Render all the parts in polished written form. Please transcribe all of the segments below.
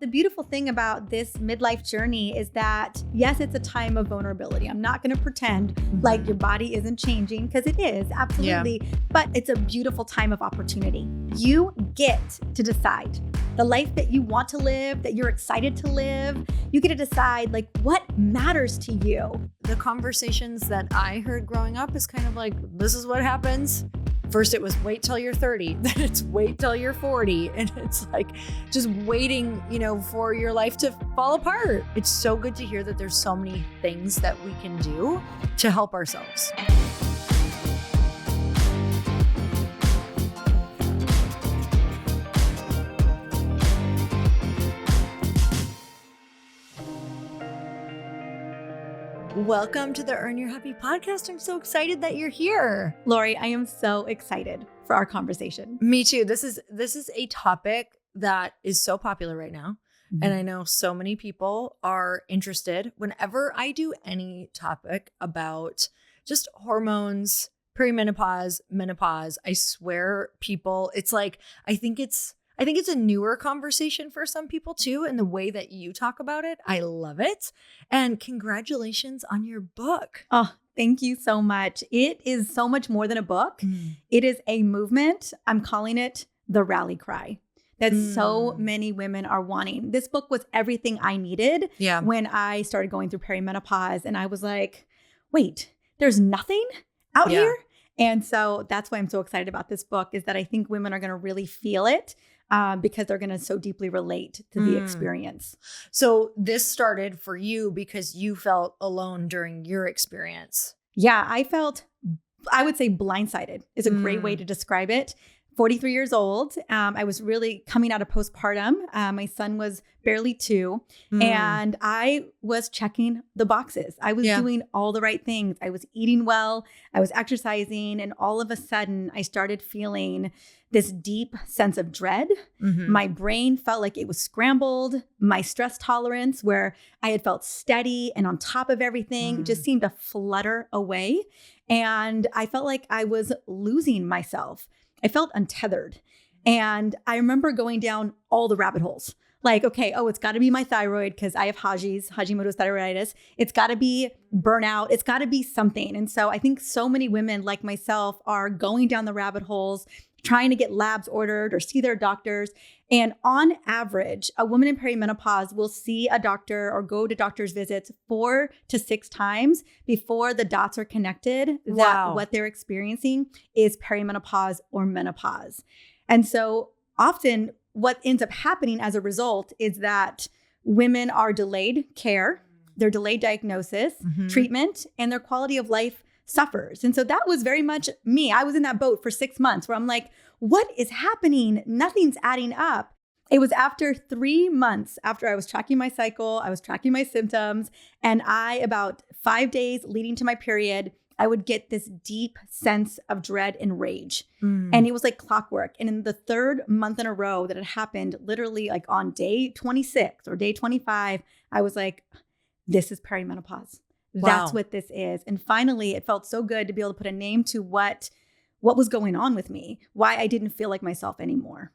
The beautiful thing about this midlife journey is that, yes, it's a time of vulnerability. I'm not going to pretend like your body isn't changing, because it is, absolutely. Yeah. But it's a beautiful time of opportunity. You get to decide the life that you want to live, that you're excited to live. You get to decide like what matters to you. The conversations that I heard growing up is kind of like, this is what happens. First, it was wait till you're 30, then it's wait till you're 40. And it's like just waiting, for your life to fall apart. It's so good to hear that there's so many things that we can do to help ourselves. Welcome to the Earn Your Happy podcast. I'm so excited that you're here. Lori, I am so excited for our conversation. Me too. This is a topic that is so popular right now. Mm-hmm. And I know so many people are interested. Whenever I do any topic about just hormones, perimenopause, menopause, I swear people, it's like, I think it's a newer conversation for some people too. And the way that you talk about it, I love it. And congratulations on your book. Oh, thank you so much. It is so much more than a book. It is a movement. I'm calling it the rally cry that so many women are wanting. This book was everything I needed when I started going through perimenopause. And I was like, wait, there's nothing out here? And so that's why I'm so excited about this book, is that I think women are going to really feel it. Because they're going to so deeply relate to the experience. So this started for you because you felt alone during your experience. Yeah, I would say blindsided is a great way to describe it. 43 years old. I was really coming out of postpartum. My son was barely 2 and I was checking the boxes. I was doing all the right things. I was eating well. I was exercising. And all of a sudden I started feeling this deep sense of dread. My brain felt like it was scrambled. My stress tolerance, where I had felt steady and on top of everything, just seemed to flutter away. And I felt like I was losing myself. I felt untethered. And I remember going down all the rabbit holes. Like, okay, it's got to be my thyroid because I have Hashimoto's thyroiditis. It's got to be burnout. It's got to be something. And so I think so many women like myself are going down the rabbit holes, trying to get labs ordered or see their doctors. And on average, a woman in perimenopause will see a doctor or go to doctor's visits 4 to 6 times before the dots are connected that what they're experiencing is perimenopause or menopause. And so often what ends up happening as a result is that women are delayed care, they're delayed diagnosis, treatment, and their quality of life suffers. And so that was very much me. I was in that boat for 6 months where I'm like, what is happening? Nothing's adding up. It was after 3 months after I was tracking my cycle, I was tracking my symptoms, and about 5 days leading to my period, I would get this deep sense of dread and rage. And it was like clockwork. And in the 3rd month in a row that it happened, literally like on day 26 or day 25, I was like, this is perimenopause. That's what this is. And finally, it felt so good to be able to put a name to what was going on with me, why I didn't feel like myself anymore.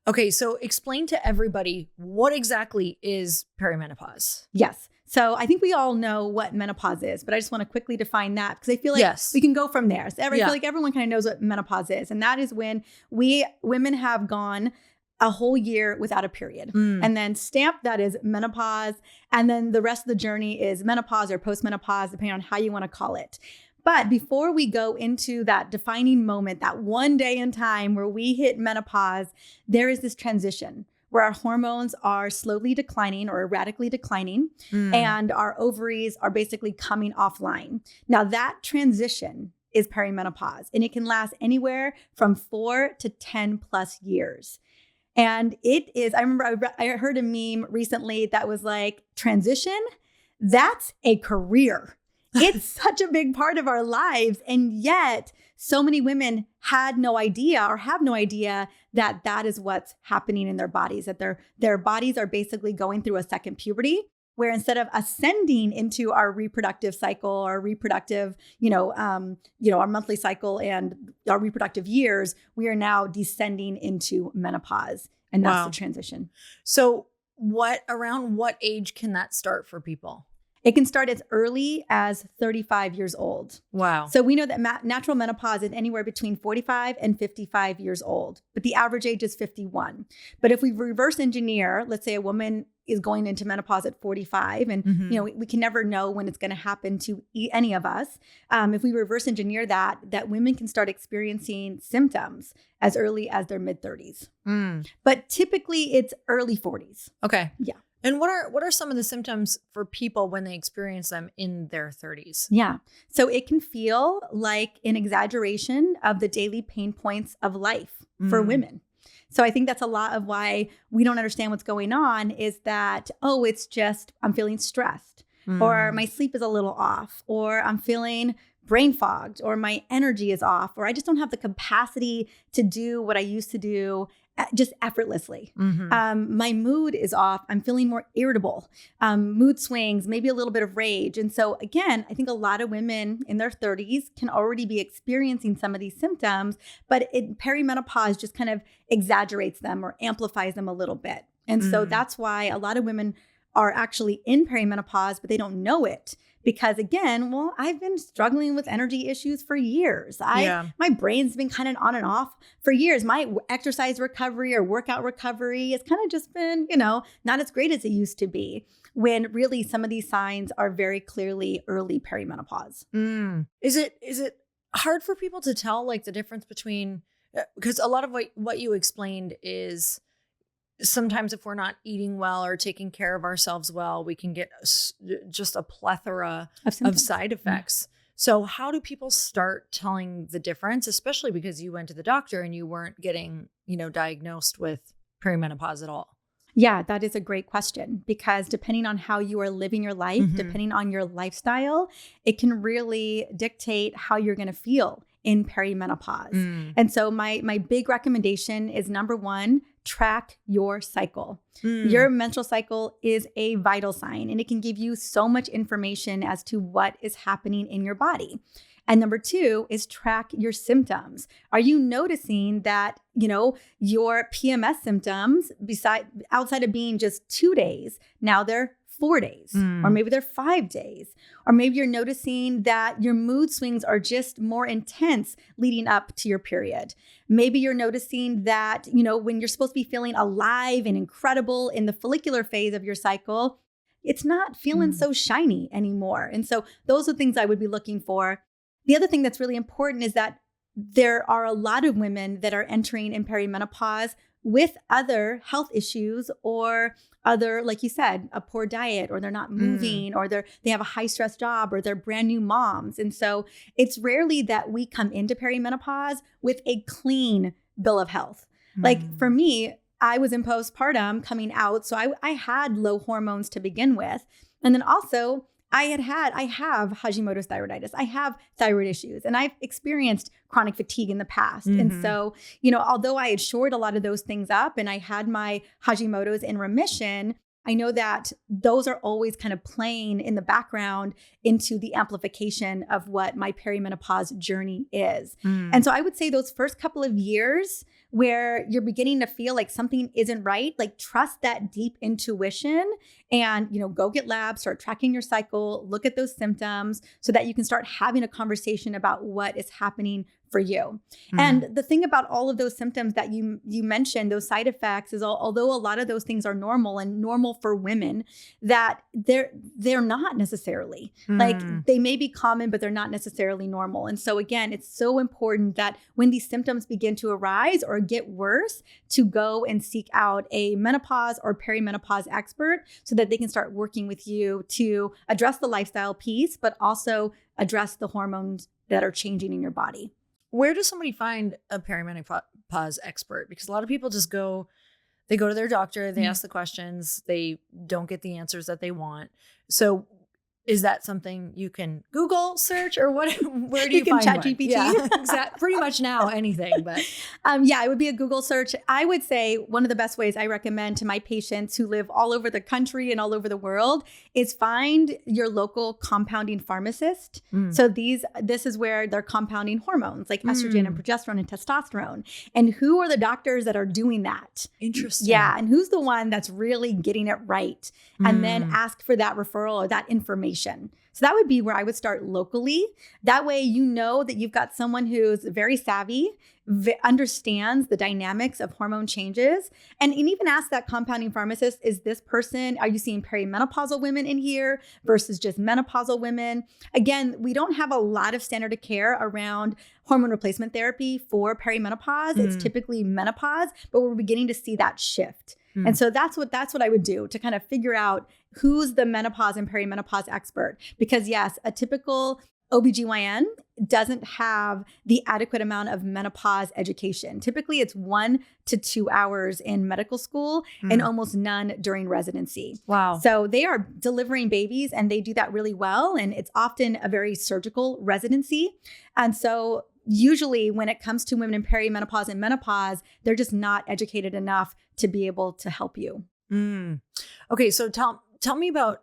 Okay, so explain to everybody, what exactly is perimenopause? Yes. So I think we all know what menopause is, but I just want to quickly define that because I feel like we can go from there. So I feel like everyone kind of knows what menopause is. And that is when women have gone a whole year without a period and then stamp that is menopause. And then the rest of the journey is menopause or postmenopause, depending on how you want to call it. But before we go into that defining moment, that one day in time where we hit menopause, there is this transition where our hormones are slowly declining or erratically declining and our ovaries are basically coming offline. Now that transition is perimenopause and it can last anywhere from 4 to 10 plus years. And it is, I remember I heard a meme recently that was like, transition, that's a career. It's such a big part of our lives. And yet so many women had no idea or have no idea that that is what's happening in their bodies, that their bodies are basically going through a second puberty, where instead of ascending into our reproductive cycle, our reproductive, our monthly cycle and our reproductive years, we are now descending into menopause. And that's the transition. So around what age can that start for people? It can start as early as 35 years old. Wow. So we know that natural menopause is anywhere between 45 and 55 years old, but the average age is 51. But if we reverse engineer, let's say a woman is going into menopause at 45 and we can never know when it's going to happen to any of us. If we reverse engineer that women can start experiencing symptoms as early as their mid 30s. But typically it's early 40s. Okay. Yeah. And what are some of the symptoms for people when they experience them in their 30s? Yeah. So it can feel like an exaggeration of the daily pain points of life for women. So I think that's a lot of why we don't understand what's going on is that, it's just, I'm feeling stressed or my sleep is a little off or I'm feeling brain fogged or my energy is off or I just don't have the capacity to do what I used to do just effortlessly. My mood is off. I'm feeling more irritable, mood swings, maybe a little bit of rage. And so again, I think a lot of women in their 30s can already be experiencing some of these symptoms, but perimenopause just kind of exaggerates them or amplifies them a little bit. And so that's why a lot of women are actually in perimenopause, but they don't know it. Because again, I've been struggling with energy issues for years. My brain's been kind of on and off for years. My exercise recovery or workout recovery has kind of just been, not as great as it used to be. When really some of these signs are very clearly early perimenopause. Is it hard for people to tell like the difference between, because a lot of what you explained is sometimes if we're not eating well or taking care of ourselves well, we can get just a plethora of side effects. So how do people start telling the difference, especially because you went to the doctor and you weren't getting, diagnosed with perimenopause at all? Yeah, that is a great question because depending on how you are living your life, depending on your lifestyle, it can really dictate how you're going to feel in perimenopause. And so my big recommendation is number one, track your cycle. Your menstrual cycle is a vital sign and it can give you so much information as to what is happening in your body. And number two is track your symptoms. Are you noticing that, your PMS symptoms outside of being just 2 days, now they're 4 days, or maybe they're 5 days, or maybe you're noticing that your mood swings are just more intense leading up to your period. Maybe you're noticing that, when you're supposed to be feeling alive and incredible in the follicular phase of your cycle, it's not feeling so shiny anymore. And so those are things I would be looking for. The other thing that's really important is that there are a lot of women that are entering in perimenopause with other health issues or other, like you said, a poor diet, or they're not moving, or they have a high stress job, or they're brand new moms. And so it's rarely that we come into perimenopause with a clean bill of health. Like for me, I was in postpartum coming out. So I had low hormones to begin with. And then also I have Hashimoto's thyroiditis. I have thyroid issues and I've experienced chronic fatigue in the past. And so, although I had shored a lot of those things up and I had my Hashimoto's in remission, I know that those are always kind of playing in the background into the amplification of what my perimenopause journey is. And so I would say those first couple of years where you're beginning to feel like something isn't right, like trust that deep intuition and, go get labs, start tracking your cycle, look at those symptoms so that you can start having a conversation about what is happening for you. And the thing about all of those symptoms that you mentioned, those side effects, is although a lot of those things are normal and normal for women, that they're not necessarily. Like they may be common, but they're not necessarily normal. And so again, it's so important that when these symptoms begin to arise or get worse, to go and seek out a menopause or perimenopause expert so that they can start working with you to address the lifestyle piece, but also address the hormones that are changing in your body. Where does somebody find a perimenopause expert? Because a lot of people just go to their doctor, they ask the questions, they don't get the answers that they want. So is that something you can Google search or what? Where do you can find chat one? GPT. Yeah, exactly. Pretty much now anything, but yeah, it would be a Google search. I would say one of the best ways I recommend to my patients who live all over the country and all over the world is find your local compounding pharmacist. So this is where they're compounding hormones like estrogen and progesterone and testosterone. And who are the doctors that are doing that? interesting. Yeah. And who's the one that's really getting it right? And then ask for that referral or that information. So that would be where I would start locally. That way, you know that you've got someone who's very savvy, understands the dynamics of hormone changes, and even ask that compounding pharmacist, is this person, are you seeing perimenopausal women in here versus just menopausal women? Again, we don't have a lot of standard of care around hormone replacement therapy for perimenopause. It's typically menopause, but we're beginning to see that shift. And so that's what I would do to kind of figure out who's the menopause and perimenopause expert. Because yes, a typical OBGYN doesn't have the adequate amount of menopause education. Typically, it's 1 to 2 hours in medical school and almost none during residency. Wow. So they are delivering babies and they do that really well. And it's often a very surgical residency. And so usually when it comes to women in perimenopause and menopause, they're just not educated enough to be able to help you. Okay, so tell me about,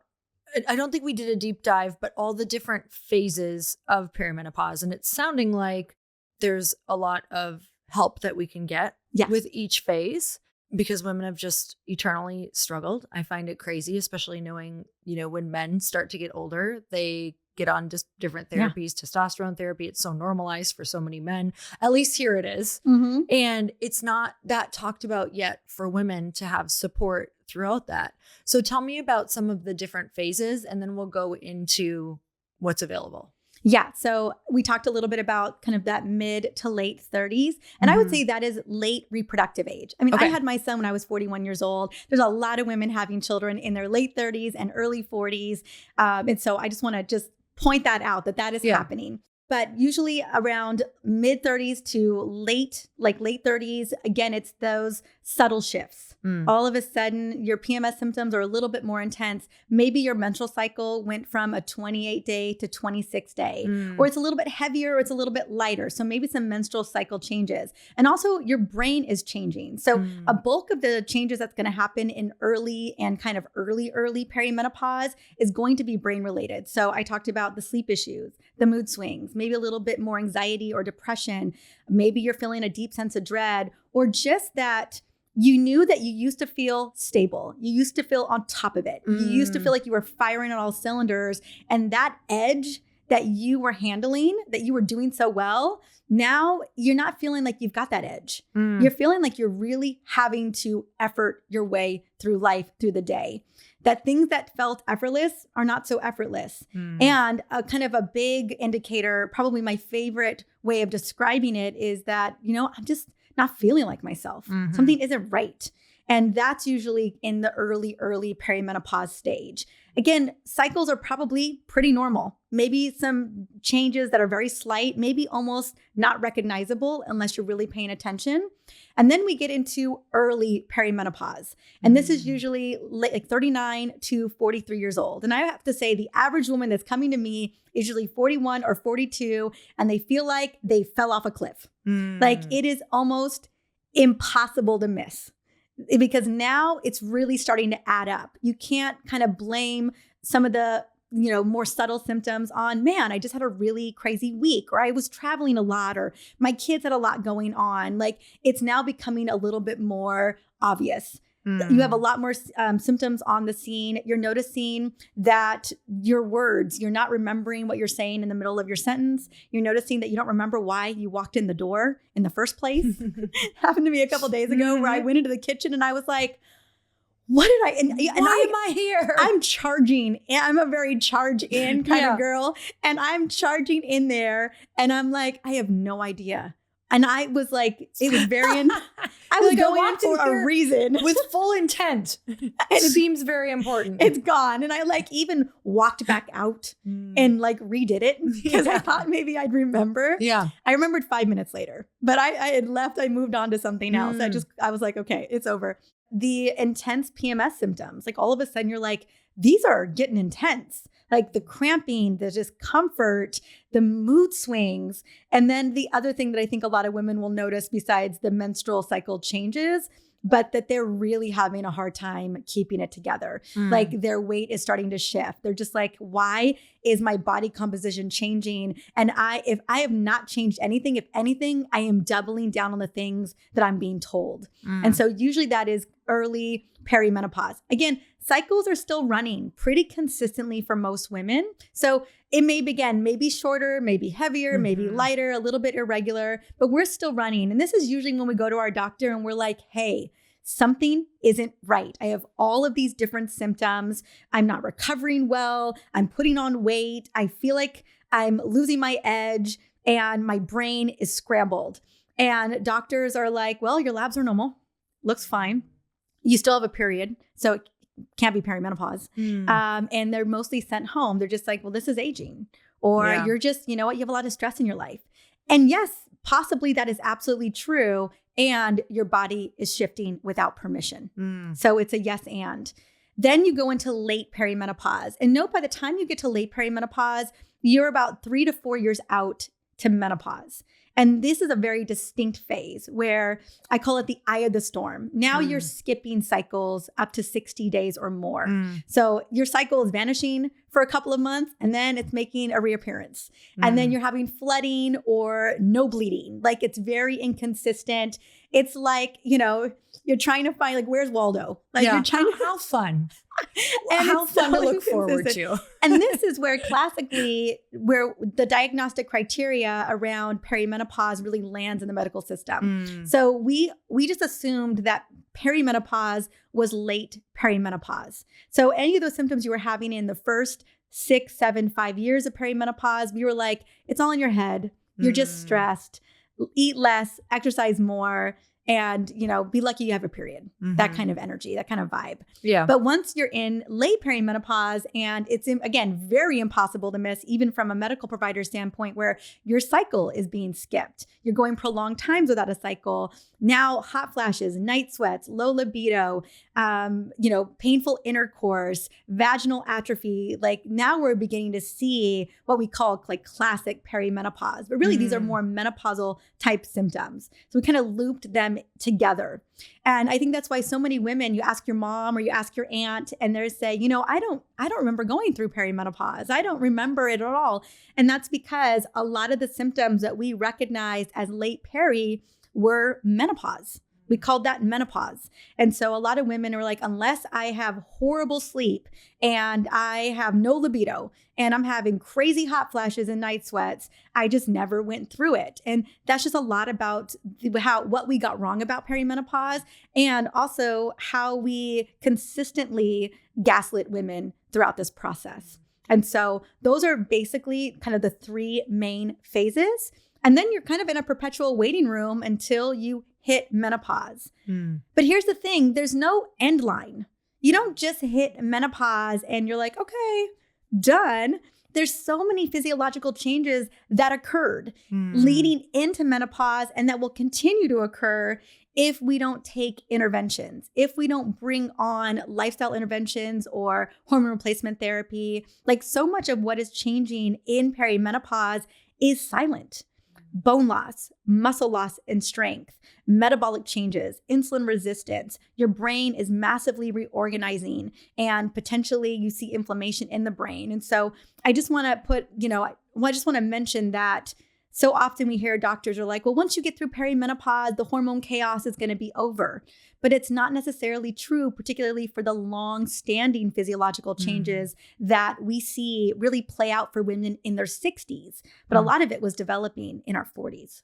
I don't think we did a deep dive, but all the different phases of perimenopause. And it's sounding like there's a lot of help that we can get with each phase because women have just eternally struggled. I find it crazy, especially knowing, when men start to get older, they get on just different therapies, testosterone therapy. It's so normalized for so many men. At least here it is. And it's not that talked about yet for women to have support throughout that. So tell me about some of the different phases and then we'll go into what's available. Yeah. So we talked a little bit about kind of that mid to late 30s. And I would say that is late reproductive age. I mean, I had my son when I was 41 years old. There's a lot of women having children in their late 30s and early 40s. And so I just want to point that out that is happening. But usually around mid 30s to late 30s, again, it's those subtle shifts. All of a sudden, your PMS symptoms are a little bit more intense. Maybe your menstrual cycle went from a 28-day to 26-day, or it's a little bit heavier, or it's a little bit lighter. So maybe some menstrual cycle changes. And also your brain is changing. So a bulk of the changes that's going to happen in early and kind of early perimenopause is going to be brain related. So I talked about the sleep issues, the mood swings, maybe a little bit more anxiety or depression. Maybe you're feeling a deep sense of dread, or just that you knew that you used to feel stable. You used to feel on top of it. You used to feel like you were firing on all cylinders. And that edge that you were handling, that you were doing so well, now you're not feeling like you've got that edge. You're feeling like you're really having to effort your way through life, through the day. That things that felt effortless are not so effortless. And a kind of a big indicator, probably my favorite way of describing it is that, I'm just not feeling like myself. Something isn't right. And that's usually in the early perimenopause stage. Again, cycles are probably pretty normal. Maybe some changes that are very slight, maybe almost not recognizable unless you're really paying attention. And then we get into early perimenopause. And this is usually like 39 to 43 years old. And I have to say the average woman that's coming to me is usually 41 or 42, and they feel like they fell off a cliff. Like it is almost impossible to miss. Because now it's really starting to add up. You can't kind of blame some of the, more subtle symptoms on, man, I just had a really crazy week, or I was traveling a lot, or my kids had a lot going on. Like it's now becoming a little bit more obvious. You have a lot more symptoms on the scene. You're noticing that your words, you're not remembering what you're saying in the middle of your sentence. You're noticing that you don't remember why you walked in the door in the first place. Happened to me a couple days ago where I went into the kitchen and I was like, what did I, why am I here? I'm charging. I'm a very charge in kind of girl. And I'm charging in there and I'm like, I have no idea. And I was like, it was very, I was going in for a reason. With full intent. It seems very important. It's gone. And I even walked back out and redid it because I thought maybe I'd remember. Yeah. I remembered 5 minutes later, but I had left. I moved on to something else. I was like, okay, it's over. the intense PMS symptoms. Like all of a sudden you're like, these are getting intense. Like the cramping, the discomfort, the mood swings. And then the other thing that I think a lot of women will notice besides the menstrual cycle changes, but that they're really having a hard time keeping it together. Like their weight is starting to shift. They're just like, why is my body composition changing? And if I have not changed anything, if anything, I am doubling down on the things that I'm being told. And so usually that is early perimenopause. Again, cycles are still running pretty consistently for most women. So it may begin, maybe shorter, maybe heavier, maybe lighter, a little bit irregular, but we're still running. And this is usually when we go to our doctor and we're like, hey, something isn't right. I have all of these different symptoms. I'm not recovering well. I'm putting on weight. I feel like I'm losing my edge and my brain is scrambled. And doctors are like, well, your labs are normal. Looks fine. You still have a period. So it can't be perimenopause. And they're mostly sent home. They're just like, well, this is aging. Or you're just, you know what, you have a lot of stress in your life. And yes, possibly that is absolutely true. And your body is shifting without permission. So it's a yes and. Then you go into late perimenopause. And note, by the time you get to late perimenopause, you're about 3 to 4 years out to menopause. And this is a very distinct phase where I call it the eye of the storm. Now you're skipping cycles up to 60 days or more. So your cycle is vanishing for a couple of months and then it's making a reappearance. And then you're having flooding or no bleeding. Like it's very inconsistent. It's like, you know, you're trying to find like, where's Waldo? Like you're trying to how fun. And how fun to look forward to. And this is where classically, where the diagnostic criteria around perimenopause really lands in the medical system. So we just assumed that perimenopause was late perimenopause. So any of those symptoms you were having in the first 6, 7, 5 years of perimenopause, we were like, it's all in your head. You're just stressed. Eat less, exercise more, and, you know, be lucky you have a period. That kind of energy, that kind of vibe. Yeah. But once you're in late perimenopause, and it's, again, very impossible to miss, even from a medical provider standpoint, where your cycle is being skipped. You're going prolonged times without a cycle. Now, hot flashes, night sweats, low libido, you know, painful intercourse, vaginal atrophy. Like now we're beginning to see what we call like classic perimenopause, but really these are more menopausal type symptoms. So we kind of looped them together. And I think that's why so many women, you ask your mom or you ask your aunt and they say, you know, I don't remember going through perimenopause. I don't remember it at all. And that's because a lot of the symptoms that we recognized as late peri were menopause. We called that menopause. And so a lot of women are like, unless I have horrible sleep and I have no libido and I'm having crazy hot flashes and night sweats, I just never went through it. And that's just a lot about what we got wrong about perimenopause and also how we consistently gaslit women throughout this process. And so those are basically kind of the 3 main phases. And then you're kind of in a perpetual waiting room until you hit menopause. But here's the thing, there's no end line. You don't just hit menopause and you're like, okay, done. There's so many physiological changes that occurred leading into menopause and that will continue to occur if we don't take interventions, if we don't bring on lifestyle interventions or hormone replacement therapy. Like so much of what is changing in perimenopause is silent. Bone loss, muscle loss and strength, metabolic changes, insulin resistance. Your brain is massively reorganizing and potentially you see inflammation in the brain. And so I just want to mention that so often we hear doctors are like, well, once you get through perimenopause, the hormone chaos is going to be over. But it's not necessarily true, particularly for the long-standing physiological changes that we see really play out for women in their 60s. But a lot of it was developing in our 40s.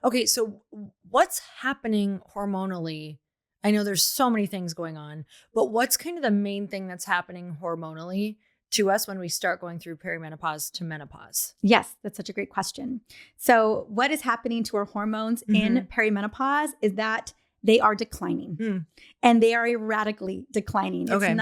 Okay, so what's happening hormonally? I know there's so many things going on, but what's kind of the main thing that's happening hormonally to us when we start going through perimenopause to menopause? Yes, that's such a great question. So what is happening to our hormones in perimenopause is that they are declining and they are erratically declining. Okay.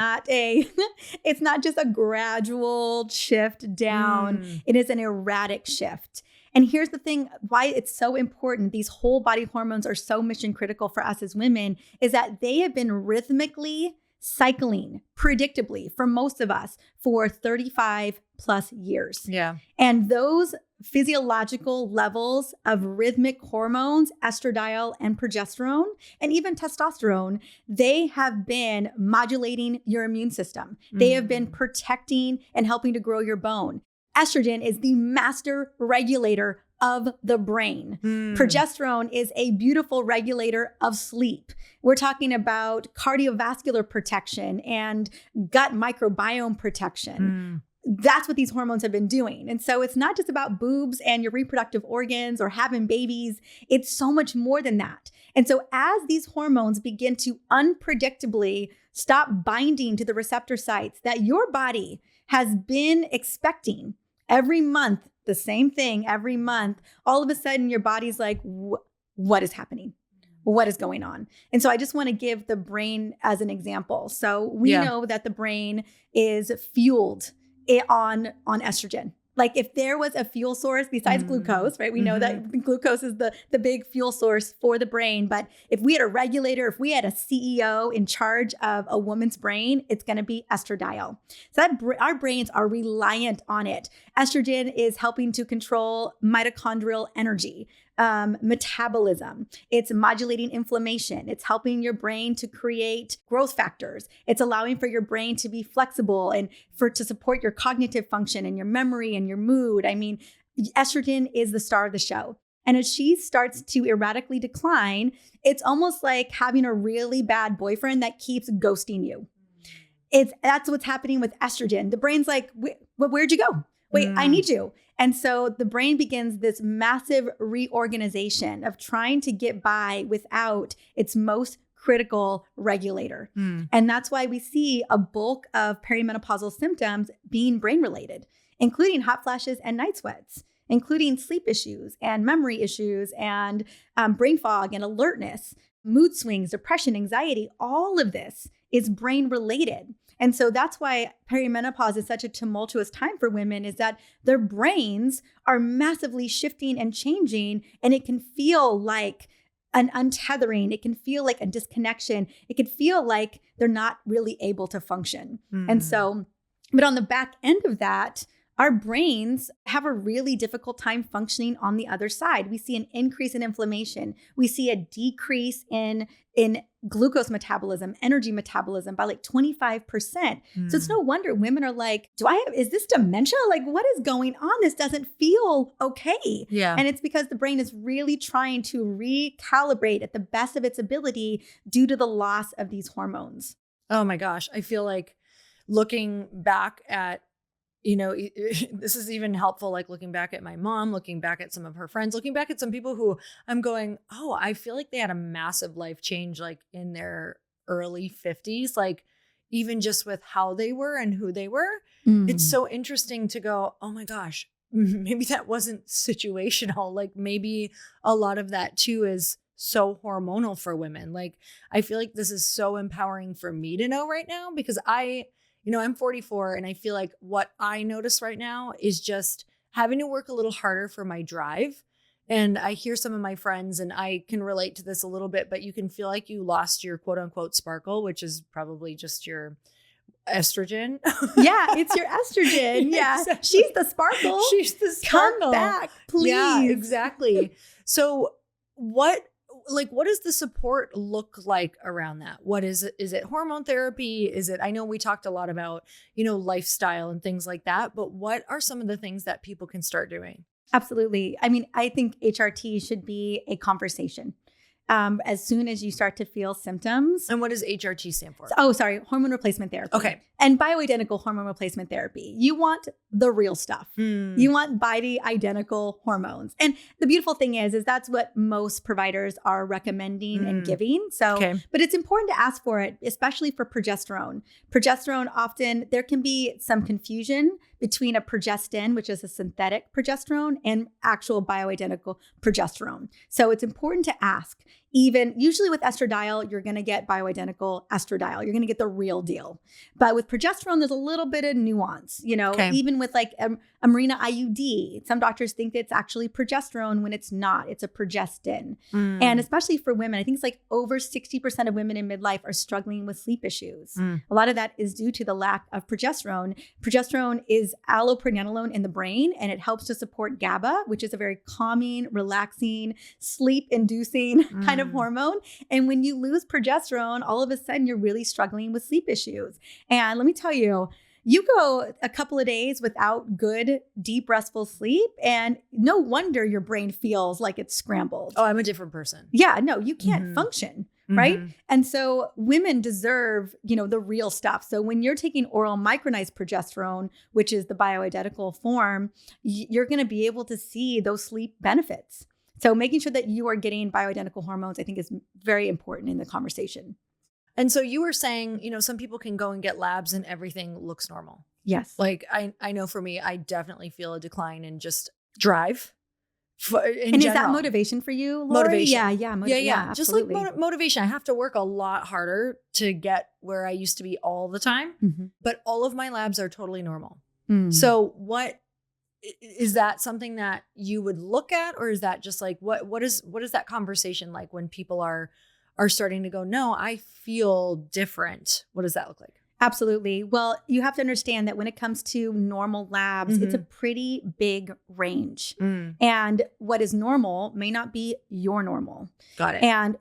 It's not just a gradual shift down. It is an erratic shift. And here's the thing, why it's so important. These whole body hormones are so mission critical for us as women is that they have been rhythmically cycling predictably for most of us for 35 plus years. Yeah. And those physiological levels of rhythmic hormones, estradiol and progesterone, and even testosterone, they have been modulating your immune system. They have been protecting and helping to grow your bone. Estrogen is the master regulator of the brain. Progesterone is a beautiful regulator of sleep. We're talking about cardiovascular protection and gut microbiome protection. That's what these hormones have been doing. And so it's not just about boobs and your reproductive organs or having babies. It's so much more than that. And so as these hormones begin to unpredictably stop binding to the receptor sites that your body has been expecting every month, the same thing every month, all of a sudden your body's like, what is happening? What is going on? And so I just want to give the brain as an example. So we know that the brain is fueled on estrogen. Like if there was a fuel source besides glucose, right? We know that glucose is the big fuel source for the brain. But if we had a regulator, if we had a CEO in charge of a woman's brain, it's going to be estradiol. So that our brains are reliant on it. Estrogen is helping to control mitochondrial energy, metabolism. It's modulating inflammation. It's helping your brain to create growth factors. It's allowing for your brain to be flexible and to support your cognitive function and your memory and your mood. I mean, estrogen is the star of the show. And as she starts to erratically decline, it's almost like having a really bad boyfriend that keeps ghosting you. That's what's happening with estrogen. The brain's like, where'd you go? Wait, I need you. And so the brain begins this massive reorganization of trying to get by without its most critical regulator. And that's why we see a bulk of perimenopausal symptoms being brain related, including hot flashes and night sweats, including sleep issues and memory issues and brain fog and alertness, mood swings, depression, anxiety. All of this is brain related. And so that's why perimenopause is such a tumultuous time for women, is that their brains are massively shifting and changing, and it can feel like an untethering. It can feel like a disconnection. It can feel like they're not really able to function. And so, but on the back end of that, our brains have a really difficult time functioning on the other side. We see an increase in inflammation. We see a decrease in glucose metabolism, energy metabolism by like 25%. So it's no wonder women are like, is this dementia? Like, what is going on? This doesn't feel okay. Yeah. And it's because the brain is really trying to recalibrate at the best of its ability due to the loss of these hormones. Oh my gosh. I feel like looking back at, this is even helpful, like looking back at my mom, looking back at some of her friends, looking back at some people who I'm going, oh, I feel like they had a massive life change, like in their early 50s, like even just with how they were and who they were. It's so interesting to go, oh my gosh, maybe that wasn't situational. Like maybe a lot of that too is so hormonal for women. Like, I feel like this is so empowering for me to know right now, because I'm 44, and I feel like what I notice right now is just having to work a little harder for my drive. And I hear some of my friends, and I can relate to this a little bit, but you can feel like you lost your quote unquote sparkle, which is probably just your estrogen. Yeah, it's your estrogen. Yeah. Exactly. She's the sparkle. She's the sparkle. Come back, please. Yeah, exactly. So what does the support look like around that? What is it? Is it hormone therapy? I know we talked a lot about, lifestyle and things like that, but what are some of the things that people can start doing? Absolutely. I mean, I think HRT should be a conversation. As soon as you start to feel symptoms. And what does HRT stand for? Hormone replacement therapy. Okay. And bioidentical hormone replacement therapy. You want the real stuff. You want body identical hormones. And the beautiful thing is that's what most providers are recommending and giving. So, but it's important to ask for it, especially for progesterone. Progesterone, often there can be some confusion between a progestin, which is a synthetic progesterone, and actual bioidentical progesterone. So it's important to ask. even usually with estradiol, you're going to get bioidentical estradiol. You're going to get the real deal. But with progesterone, there's a little bit of nuance, even with like a Mirena IUD, some doctors think it's actually progesterone when it's not. It's a progestin. And especially for women, I think it's like over 60% of women in midlife are struggling with sleep issues. A lot of that is due to the lack of progesterone. Progesterone is allopregnanolone in the brain, and it helps to support GABA, which is a very calming, relaxing, sleep-inducing kind of hormone. And when you lose progesterone, all of a sudden you're really struggling with sleep issues. And let me tell you, you go a couple of days without good, deep, restful sleep, and no wonder your brain feels like it's scrambled. Oh, I'm a different person. Yeah, no, you can't function, right? And so women deserve, the real stuff. So when you're taking oral micronized progesterone, which is the bioidentical form, you're going to be able to see those sleep benefits. So making sure that you are getting bioidentical hormones, I think, is very important in the conversation. And so you were saying, some people can go and get labs and everything looks normal. Yes. Like I know for me, I definitely feel a decline in just drive. And is that motivation for you, Lori? Motivation. Yeah. Just like motivation. I have to work a lot harder to get where I used to be all the time. But all of my labs are totally normal. So what is that something that you would look at, or is that just like what is that conversation like when people are starting to go, no, I feel different? What does that look like? Absolutely. Well, you have to understand that when it comes to normal labs, it's a pretty big range. And what is normal may not be your normal. Got it. And,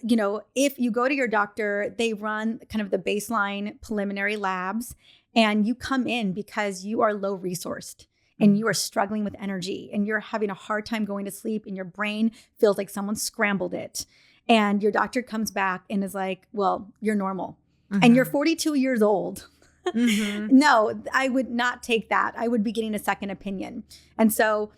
if you go to your doctor, they run kind of the baseline preliminary labs, and you come in because you are low resourced and you are struggling with energy and you're having a hard time going to sleep and your brain feels like someone scrambled it. And your doctor comes back and is like, well, you're normal. And you're 42 years old. No, I would not take that. I would be getting a second opinion. And so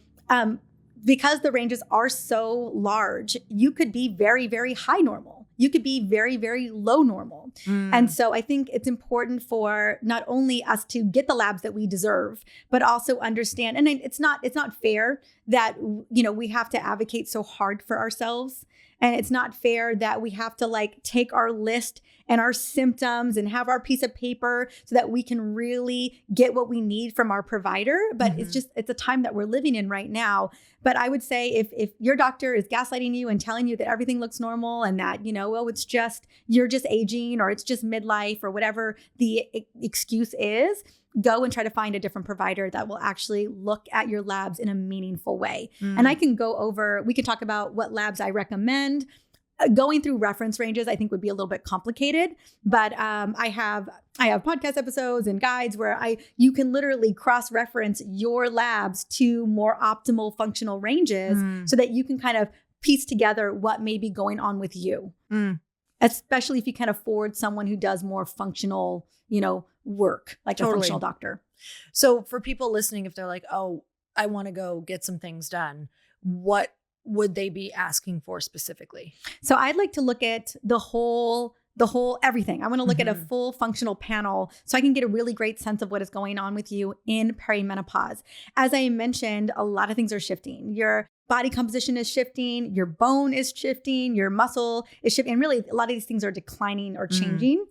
because the ranges are so large, you could be very, very high normal. You could be very, very low normal. And so I think it's important for not only us to get the labs that we deserve, but also understand, and it's not fair that, we have to advocate so hard for ourselves. And it's not fair that we have to like take our list and our symptoms and have our piece of paper so that we can really get what we need from our provider. But it's a time that we're living in right now. But I would say if your doctor is gaslighting you and telling you that everything looks normal and that, you're just aging or it's just midlife or whatever the excuse is, go and try to find a different provider that will actually look at your labs in a meaningful way. And we can talk about what labs I recommend. Going through reference ranges, I think, would be a little bit complicated, but I have podcast episodes and guides where you can literally cross-reference your labs to more optimal functional ranges so that you can kind of piece together what may be going on with you, especially if you can afford someone who does more functional, work, like a functional doctor. So for people listening, if they're like, oh, I want to go get some things done, what would they be asking for specifically? So I'd like to look at the whole everything. I want to look at a full functional panel so I can get a really great sense of what is going on with you in perimenopause. As I mentioned, a lot of things are shifting. Your body composition is shifting, your bone is shifting, your muscle is shifting. And really, a lot of these things are declining or changing.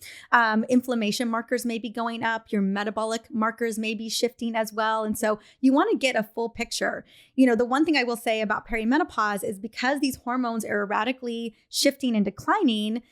Inflammation markers may be going up. Your metabolic markers may be shifting as well. And so you want to get a full picture. The one thing I will say about perimenopause is because these hormones are erratically shifting and declining,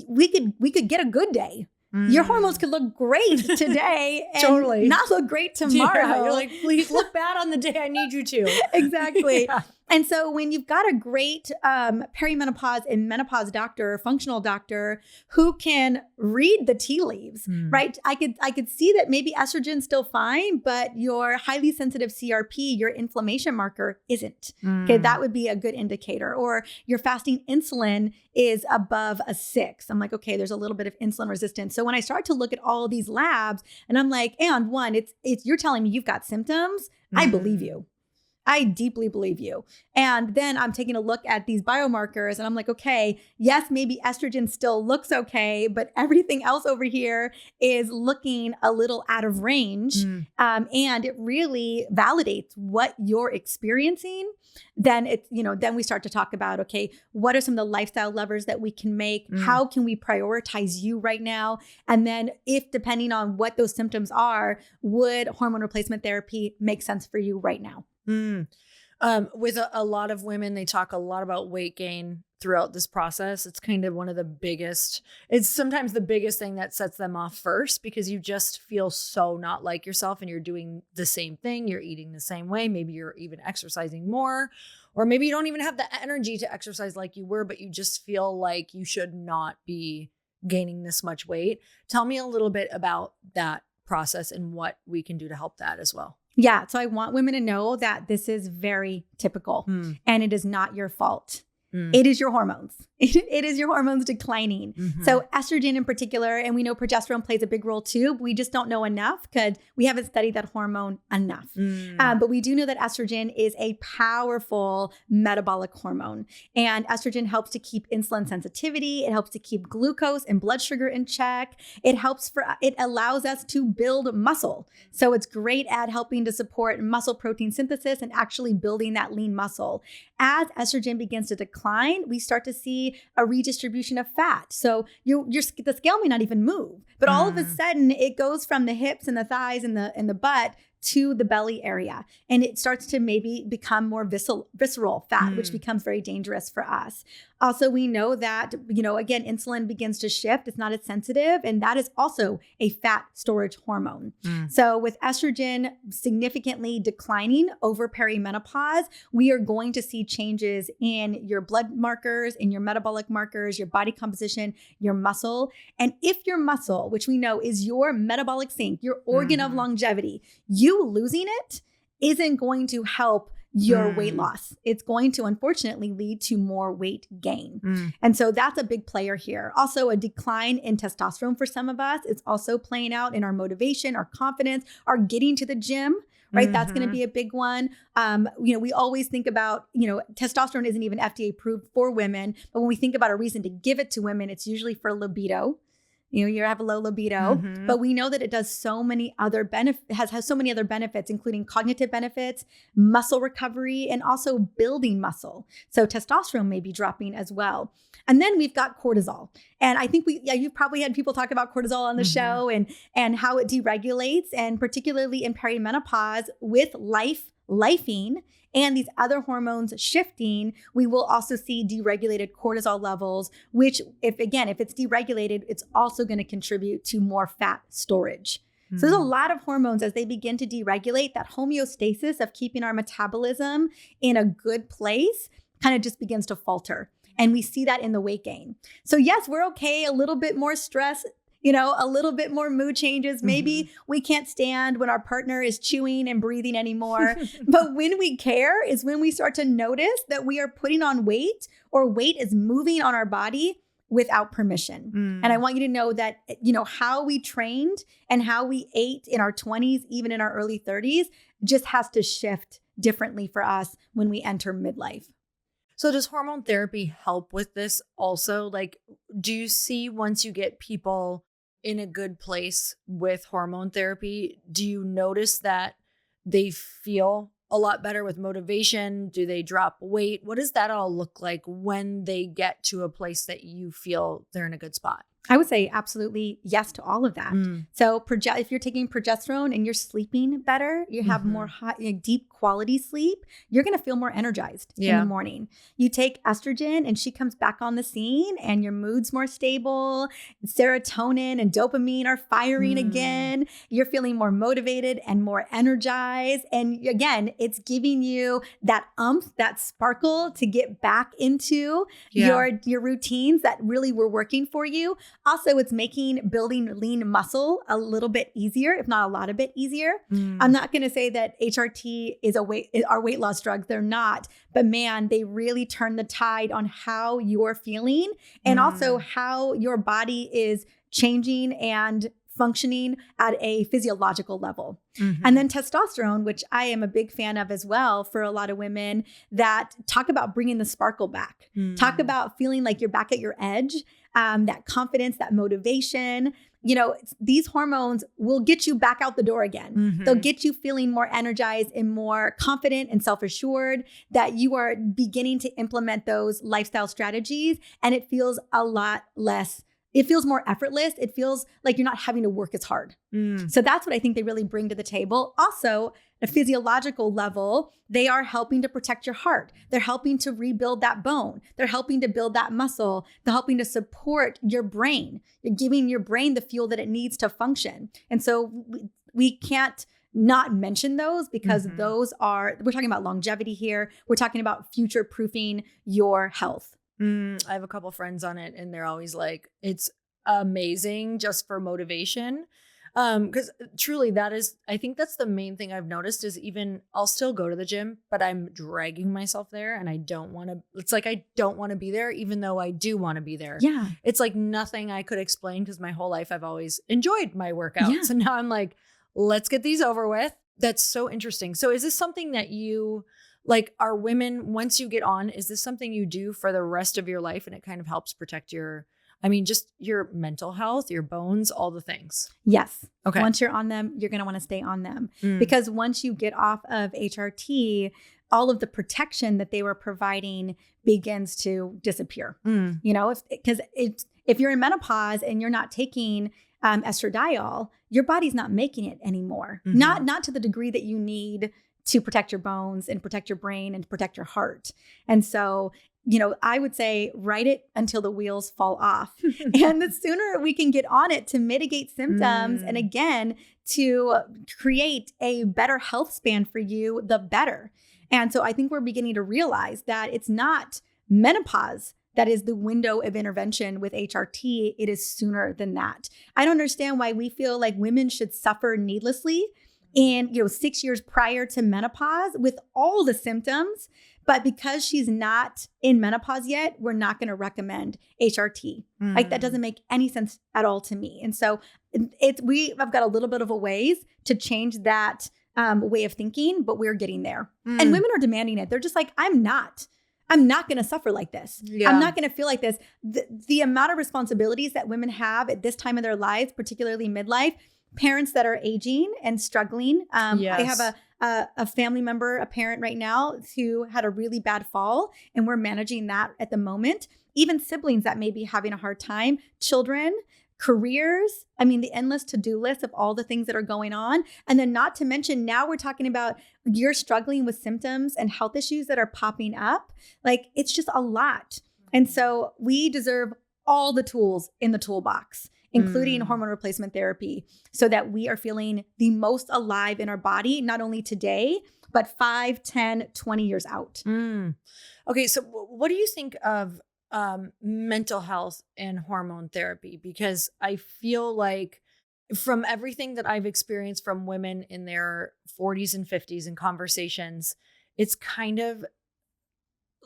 we could get a good day. Your hormones could look great today and not look great tomorrow. Yeah, you're like, please look bad on the day I need you to. Exactly. Yeah. And so when you've got a great perimenopause and menopause doctor, functional doctor who can read the tea leaves, right? I could see that maybe estrogen's still fine, but your highly sensitive CRP, your inflammation marker, isn't. Okay, that would be a good indicator. Or your fasting insulin is above a 6. I'm like, okay, there's a little bit of insulin resistance. So when I start to look at all of these labs and I'm like, and one, it's you're telling me you've got symptoms, I believe you. I deeply believe you. And then I'm taking a look at these biomarkers and I'm like, okay, yes, maybe estrogen still looks okay, but everything else over here is looking a little out of range. And it really validates what you're experiencing. Then then we start to talk about, okay, what are some of the lifestyle levers that we can make? How can we prioritize you right now? And then if depending on what those symptoms are, would hormone replacement therapy make sense for you right now? With a lot of women, they talk a lot about weight gain throughout this process. It's kind of one of the biggest, it's sometimes the biggest thing that sets them off first, because you just feel so not like yourself and you're doing the same thing. You're eating the same way. Maybe you're even exercising more, or maybe you don't even have the energy to exercise like you were, but you just feel like you should not be gaining this much weight. Tell me a little bit about that process and what we can do to help that as well. Yeah. So I want women to know that this is very typical and it is not your fault. It is your hormones. It is your hormones declining. So estrogen in particular, and we know progesterone plays a big role too, but we just don't know enough because we haven't studied that hormone enough. But we do know that estrogen is a powerful metabolic hormone. And estrogen helps to keep insulin sensitivity. It helps to keep glucose and blood sugar in check. It allows us to build muscle. So it's great at helping to support muscle protein synthesis and actually building that lean muscle. As estrogen begins to decline, we start to see a redistribution of fat. So the scale may not even move, but all of a sudden it goes from the hips and the thighs and the butt to the belly area. And it starts to maybe become more visceral fat, which becomes very dangerous for us. Also, we know that, again, insulin begins to shift. It's not as sensitive. And that is also a fat storage hormone. So with estrogen significantly declining over perimenopause, we are going to see changes in your blood markers, in your metabolic markers, your body composition, your muscle. And if your muscle, which we know is your metabolic sink, your organ of longevity, you losing it isn't going to help your weight loss. It's going to unfortunately lead to more weight gain. And so that's a big player here. Also, a decline in testosterone for some of us. It's also playing out in our motivation, our confidence, our getting to the gym, right? That's going to be a big one. We always think about, testosterone isn't even FDA approved for women, but when we think about a reason to give it to women, it's usually for libido. You have a low libido, but we know that it does so many other has so many other benefits, including cognitive benefits, muscle recovery, and also building muscle. So testosterone may be dropping as well. And then we've got cortisol. And I think you've probably had people talk about cortisol on the show and how it deregulates, and particularly in perimenopause with lifing, and these other hormones shifting, we will also see deregulated cortisol levels, which if it's deregulated, it's also going to contribute to more fat storage. So there's a lot of hormones as they begin to deregulate, that homeostasis of keeping our metabolism in a good place kind of just begins to falter. And we see that in the weight gain. So yes, we're okay, a little bit more stress, a little bit more mood changes. Maybe we can't stand when our partner is chewing and breathing anymore. But when we care is when we start to notice that we are putting on weight, or weight is moving on our body without permission. And I want you to know that, how we trained and how we ate in our 20s, even in our early 30s, just has to shift differently for us when we enter midlife. So does hormone therapy help with this also? Like, do you see once you get people in a good place with hormone therapy, do you notice that they feel a lot better with motivation? Do they drop weight? What does that all look like when they get to a place that you feel they're in a good spot? I would say absolutely yes to all of that. So if you're taking progesterone and you're sleeping better, you have more deep quality sleep, you're going to feel more energized in the morning. You take estrogen and she comes back on the scene and your mood's more stable. Serotonin and dopamine are firing again. You're feeling more motivated and more energized. And again, it's giving you that that sparkle to get back into your routines that really were working for you. Also, it's making building lean muscle a little bit easier, if not a lot of bit easier. I'm not going to say that HRT is our weight loss drugs. They're not. But man, they really turn the tide on how you're feeling and also how your body is changing and functioning at a physiological level. Mm-hmm. And then testosterone, which I am a big fan of as well for a lot of women, that talk about bringing the sparkle back, talk about feeling like you're back at your edge, that confidence, that motivation. These hormones will get you back out the door again. Mm-hmm. They'll get you feeling more energized and more confident and self-assured that you are beginning to implement those lifestyle strategies. And it feels a lot less, it feels more effortless. It feels like you're not having to work as hard. So that's what I think they really bring to the table. Also, at a physiological level, they are helping to protect your heart. They're helping to rebuild that bone. They're helping to build that muscle. They're helping to support your brain. You're giving your brain the fuel that it needs to function. And so we can't not mention those because those are, we're talking about longevity here. We're talking about future proofing your health. I have a couple friends on it and they're always like, it's amazing just for motivation. Because truly I think that's the main thing I've noticed is even I'll still go to the gym, but I'm dragging myself there and I don't want to be there, even though I do want to be there. Yeah. It's like nothing I could explain because my whole life I've always enjoyed my workouts. Yeah. And now I'm like, let's get these over with. That's so interesting. So is this something that you like, are women, once you get on, is this something you do for the rest of your life and it kind of helps protect just your mental health, your bones, all the things? Yes. Okay. Once you're on them, you're going to want to stay on them because once you get off of HRT, all of the protection that they were providing begins to disappear. If you're in menopause and you're not taking estradiol, your body's not making it anymore. Not to the degree that you need to protect your bones and protect your brain and protect your heart. And so, I would say write it until the wheels fall off. And the sooner we can get on it to mitigate symptoms and again, to create a better health span for you, the better. And so I think we're beginning to realize that it's not menopause that is the window of intervention with HRT. It is sooner than that. I don't understand why we feel like women should suffer needlessly in 6 years prior to menopause with all the symptoms. But because she's not in menopause yet, we're not going to recommend HRT. Like that doesn't make any sense at all to me. And so I've got a little bit of a ways to change that way of thinking, but we're getting there. And women are demanding it. They're just like, I'm not going to suffer like this. Yeah. I'm not going to feel like this. The amount of responsibilities that women have at this time of their lives, particularly midlife, parents that are aging and struggling. Yes. I have a family member, a parent right now who had a really bad fall, and we're managing that at the moment. Even siblings that may be having a hard time, children, careers. The endless to-do list of all the things that are going on. And then not to mention, now we're talking about you're struggling with symptoms and health issues that are popping up. Like it's just a lot. And so we deserve all the tools in the toolbox, including hormone replacement therapy, so that we are feeling the most alive in our body, not only today, but 5, 10, 20 years out. Okay. So what do you think of mental health and hormone therapy? Because I feel like from everything that I've experienced from women in their 40s and 50s in conversations, it's kind of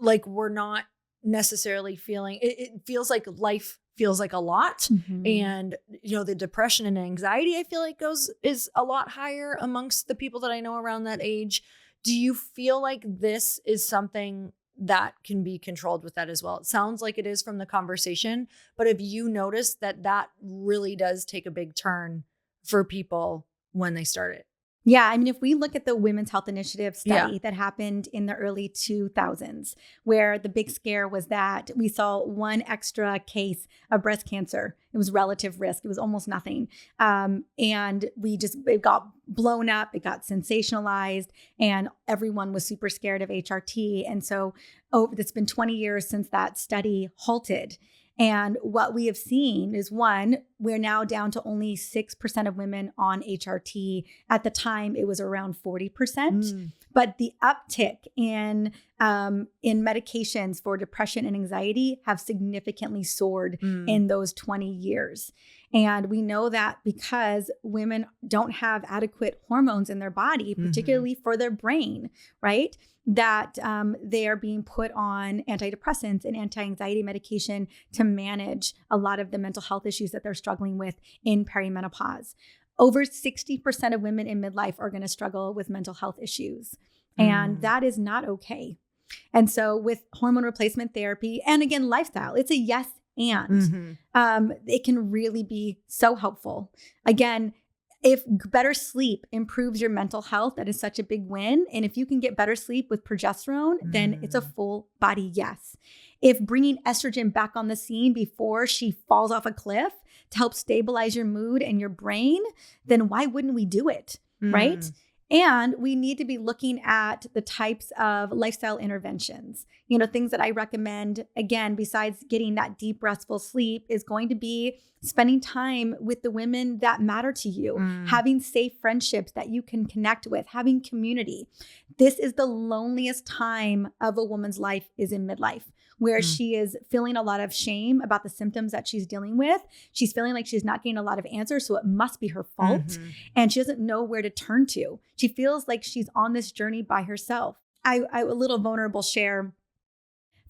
like we're not necessarily feeling, it feels like life feels like a lot. And, the depression and anxiety, I feel like is a lot higher amongst the people that I know around that age. Do you feel like this is something that can be controlled with that as well? It sounds like it is from the conversation, but have you noticed that really does take a big turn for people when they start it? Yeah. If we look at the Women's Health Initiative study that happened in the early 2000s, where the big scare was that we saw one extra case of breast cancer. It was relative risk. It was almost nothing. And it got blown up. It got sensationalized and everyone was super scared of HRT. And so, it's been 20 years since that study halted. And what we have seen is, one, we're now down to only 6% of women on HRT. At the time, it was around 40%. But the uptick in medications for depression and anxiety have significantly soared in those 20 years. And we know that because women don't have adequate hormones in their body, particularly for their brain, right? That they are being put on antidepressants and anti-anxiety medication to manage a lot of the mental health issues that they're struggling with in perimenopause. Over 60% of women in midlife are going to struggle with mental health issues. And that is not okay. And so with hormone replacement therapy, and again, lifestyle, it's a yes and it can really be so helpful. Again, if better sleep improves your mental health, that is such a big win. And if you can get better sleep with progesterone, then it's a full body yes. If bringing estrogen back on the scene before she falls off a cliff to help stabilize your mood and your brain, then why wouldn't we do it, right? And we need to be looking at the types of lifestyle interventions. You know, things that I recommend, again, besides getting that deep, restful sleep, is going to be spending time with the women that matter to you, having safe friendships that you can connect with, having community. This is the loneliest time of a woman's life, is in midlife, where she is feeling a lot of shame about the symptoms that she's dealing with. She's feeling like she's not getting a lot of answers, so it must be her fault. And she doesn't know where to turn to. She feels like she's on this journey by herself. I a little vulnerable share.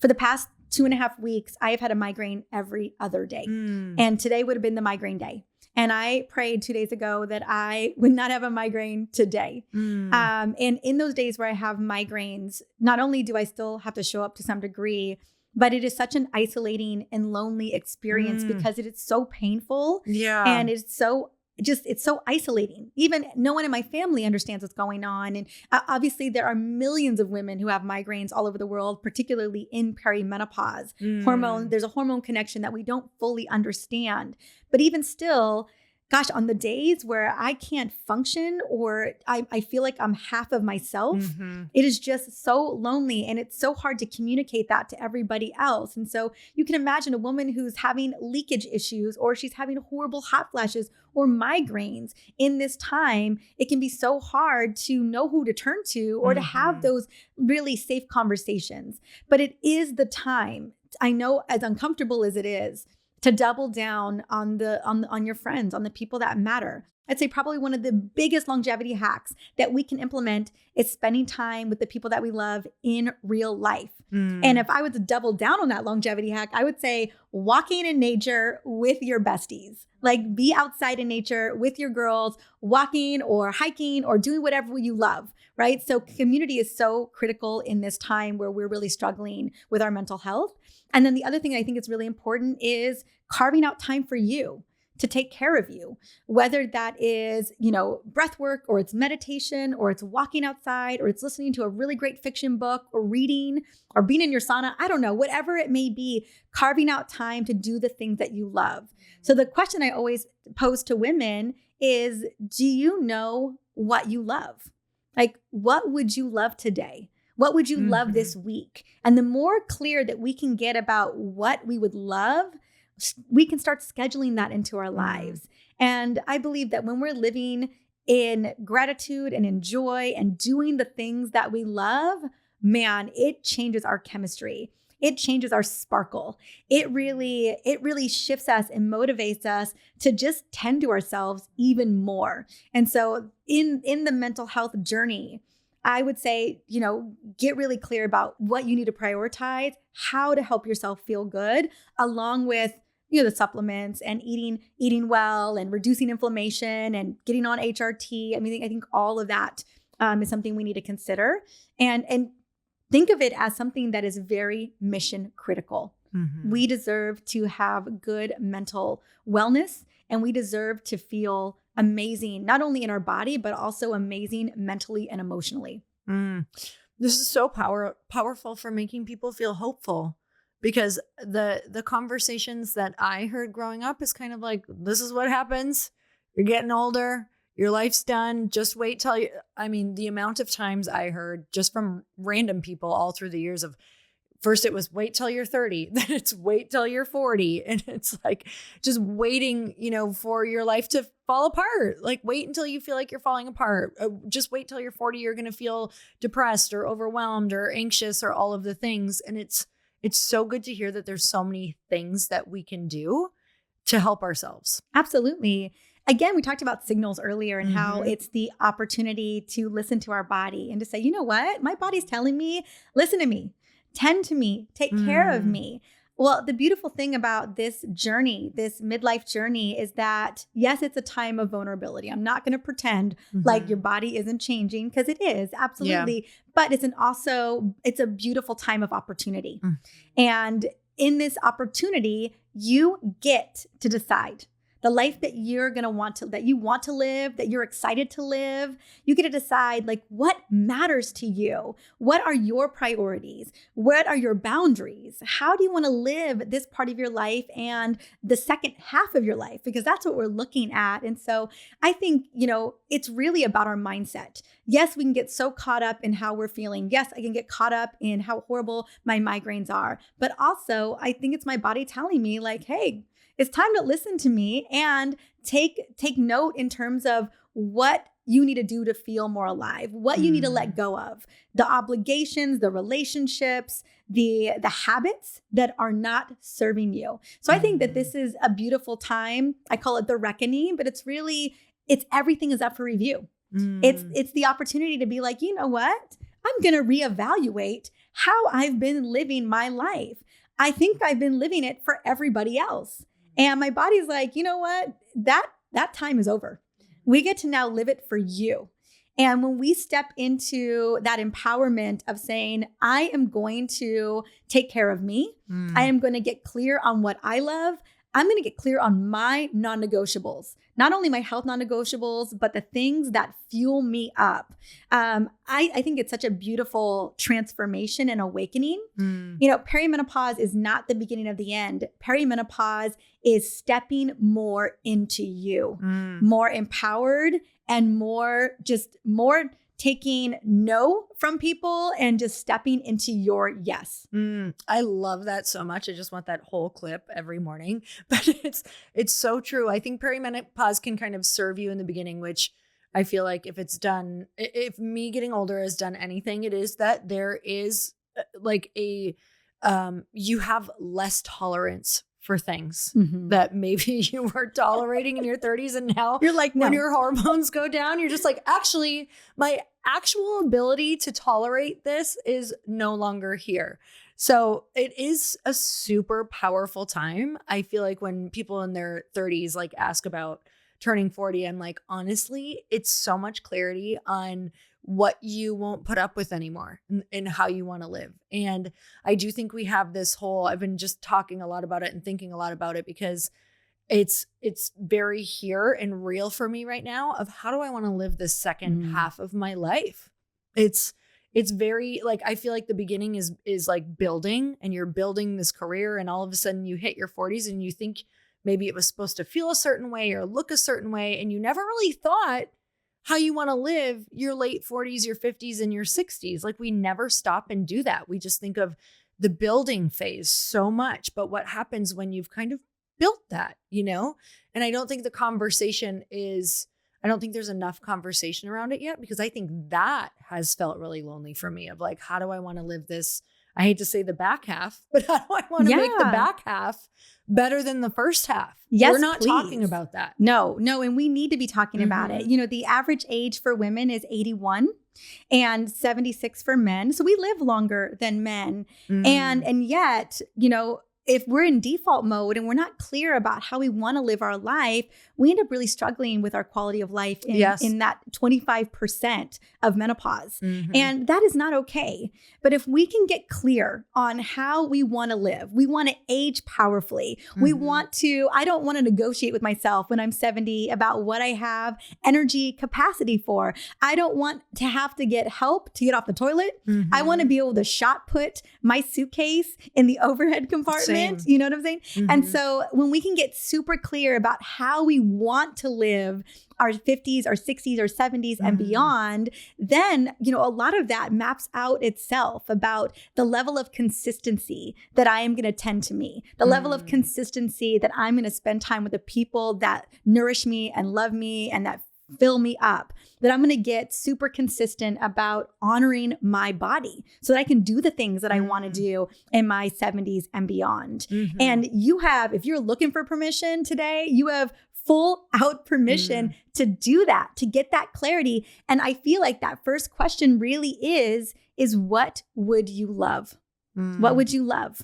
For the past 2.5 weeks, I have had a migraine every other day. And today would have been the migraine day. And I prayed 2 days ago that I would not have a migraine today. And in those days where I have migraines, not only do I still have to show up to some degree, but it is such an isolating and lonely experience because it is so painful. And it's so isolating. Even no one in my family understands what's going on. And obviously there are millions of women who have migraines all over the world, particularly in perimenopause. There's a hormone connection that we don't fully understand. But even still, gosh, on the days where I can't function or I feel like I'm half of myself, it is just so lonely, and it's so hard to communicate that to everybody else. And so you can imagine a woman who's having leakage issues, or she's having horrible hot flashes or migraines in this time. It can be so hard to know who to turn to or to have those really safe conversations. But it is the time, I know, as uncomfortable as it is, to double down on your friends, on the people that matter. I'd say probably one of the biggest longevity hacks that we can implement is spending time with the people that we love in real life. And if I was to double down on that longevity hack, I would say walking in nature with your besties. Like, be outside in nature with your girls, walking or hiking or doing whatever you love, right? So community is so critical in this time where we're really struggling with our mental health. And then the other thing I think is really important is carving out time for you to take care of you, whether that is, breath work, or it's meditation, or it's walking outside, or it's listening to a really great fiction book, or reading, or being in your sauna. I don't know, whatever it may be, carving out time to do the things that you love. So the question I always pose to women is, do you know what you love? Like, what would you love today? What would you love this week? And the more clear that we can get about what we would love, we can start scheduling that into our lives. And I believe that when we're living in gratitude and in joy and doing the things that we love, man, it changes our chemistry. It changes our sparkle. It really shifts us and motivates us to just tend to ourselves even more. And so in the mental health journey, I would say, get really clear about what you need to prioritize, how to help yourself feel good, along with, the supplements and eating well and reducing inflammation and getting on HRT. I think all of that is something we need to consider and think of it as something that is very mission critical. We deserve to have good mental wellness, and we deserve to feel amazing, not only in our body, but also amazing mentally and emotionally. This is so powerful for making people feel hopeful, because the conversations that I heard growing up is kind of like, this is what happens. You're getting older. Your life's done. Just wait till you, the amount of times I heard just from random people all through the years of, first it was wait till you're 30, then it's wait till you're 40. And it's like just waiting, for your life to fall apart. Like, wait until you feel like you're falling apart. Just wait till you're 40. You're going to feel depressed or overwhelmed or anxious or all of the things. And it's so good to hear that there's so many things that we can do to help ourselves. Absolutely. Again, we talked about signals earlier and how it's the opportunity to listen to our body and to say, you know what? My body's telling me, listen to me, tend to me, take care of me. Well, the beautiful thing about this journey, this midlife journey, is that yes, it's a time of vulnerability. I'm not going to pretend like your body isn't changing, because it is, absolutely. Yeah. But it's a beautiful time of opportunity. And in this opportunity, you get to decide the life that you're going to that you want to live, that you're excited to live. You get to decide like what matters to you. What are your priorities? What are your boundaries? How do you want to live this part of your life and the second half of your life? Because that's what we're looking at. And so I think, it's really about our mindset. Yes, we can get so caught up in how we're feeling. Yes, I can get caught up in how horrible my migraines are. But also, I think it's my body telling me like, hey, it's time to listen to me and take note in terms of what you need to do to feel more alive, what you need to let go of, the obligations, the relationships, the habits that are not serving you. So I think that this is a beautiful time. I call it the reckoning, but it's everything is up for review. It's the opportunity to be like, you know what? I'm going to reevaluate how I've been living my life. I think I've been living it for everybody else. And my body's like, you know what? That time is over. We get to now live it for you. And when we step into that empowerment of saying, I am going to take care of me. I am going to get clear on what I love. I'm going to get clear on my non-negotiables, not only my health non-negotiables, but the things that fuel me up. I think it's such a beautiful transformation and awakening. Perimenopause is not the beginning of the end. Perimenopause is stepping more into you, more empowered and more taking no from people and just stepping into your yes. I love that so much. I just want that whole clip every morning, but it's so true. I think perimenopause can kind of serve you in the beginning, which I feel like if me getting older has done anything, it is that there is like you have less tolerance for things that maybe you were tolerating in your 30s. And now you're like, no. When your hormones go down, you're just like, actually, my actual ability to tolerate this is no longer here. So it is a super powerful time. I feel like when people in their 30s like ask about turning 40, I'm like, honestly, it's so much clarity on what you won't put up with anymore and how you want to live. And I do think we have this I've been just talking a lot about it and thinking a lot about it because it's very here and real for me right now of how do I want to live this second half of my life? It's very like, I feel like the beginning is like building, and you're building this career, and all of a sudden you hit your 40s and you think maybe it was supposed to feel a certain way or look a certain way. And you never really thought how you want to live your late 40s, your 50s, and your 60s. Like we never stop and do that. We just think of the building phase so much. But what happens when you've kind of built that, And I don't think I don't think there's enough conversation around it yet, because I think that has felt really lonely for me of like, how do I want to live this? I hate to say the back half, but how do I want to make the back half better than the first half? Yes, we're not talking about that. No. And we need to be talking about it. The average age for women is 81 and 76 for men. So we live longer than men. And yet, if we're in default mode and we're not clear about how we want to live our life, we end up really struggling with our quality of life in that 25% of menopause. And that is not okay. But if we can get clear on how we want to live, we want to age powerfully. I don't want to negotiate with myself when I'm 70 about what I have energy capacity for. I don't want to have to get help to get off the toilet. I want to be able to shot put my suitcase in the overhead compartment. You know what I'm saying? And so when we can get super clear about how we want to live our 50s, our 60s, our 70s and beyond, then, a lot of that maps out itself about the level of consistency that I am going to tend to me, the level of consistency that I'm going to spend time with the people that nourish me and love me and that fill me up, that I'm going to get super consistent about honoring my body so that I can do the things that I want to do in my 70s and beyond. And if you're looking for permission today, you have full out permission to do that, to get that clarity. And I feel like that first question really is what would you love? What would you love?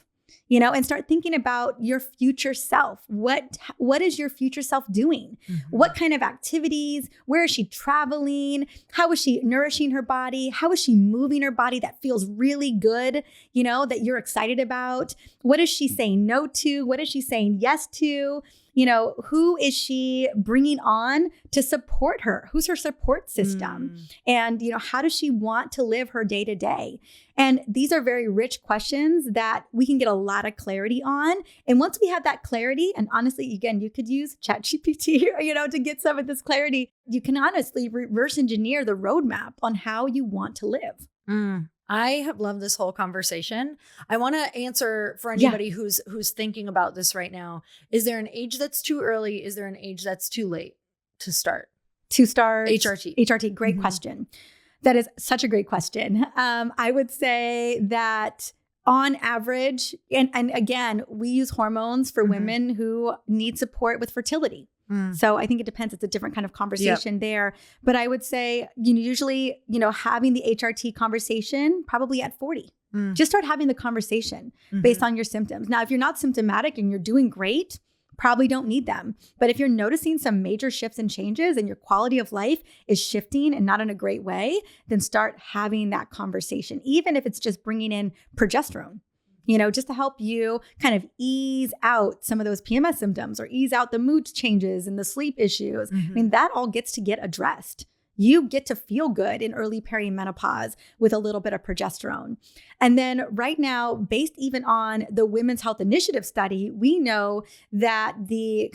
and start thinking about your future self. What is your future self doing? What kind of activities? Where is she traveling? How is she nourishing her body? How is she moving her body that feels really good, that you're excited about? What is she saying no to? What is she saying yes to? Who is she bringing on to support her? Who's her support system? And, how does she want to live her day to day? And these are very rich questions that we can get a lot of clarity on. And once we have that clarity, and honestly, again, you could use ChatGPT, to get some of this clarity, you can honestly reverse engineer the roadmap on how you want to live. I have loved this whole conversation. I want to answer for anybody who's thinking about this right now. Is there an age that's too early? Is there an age that's too late to start? HRT. Great question. That is such a great question. I would say that on average, and again, we use hormones for women who need support with fertility. So I think it depends. It's a different kind of conversation there. But I would say, usually, having the HRT conversation probably at 40. Just start having the conversation based on your symptoms. Now, if you're not symptomatic and you're doing great, probably don't need them. But if you're noticing some major shifts and changes and your quality of life is shifting and not in a great way, then start having that conversation, even if it's just bringing in progesterone. Just to help you kind of ease out some of those PMS symptoms or ease out the mood changes and the sleep issues. That all gets to get addressed. You get to feel good in early perimenopause with a little bit of progesterone. And then right now, based even on the Women's Health Initiative study, we know that the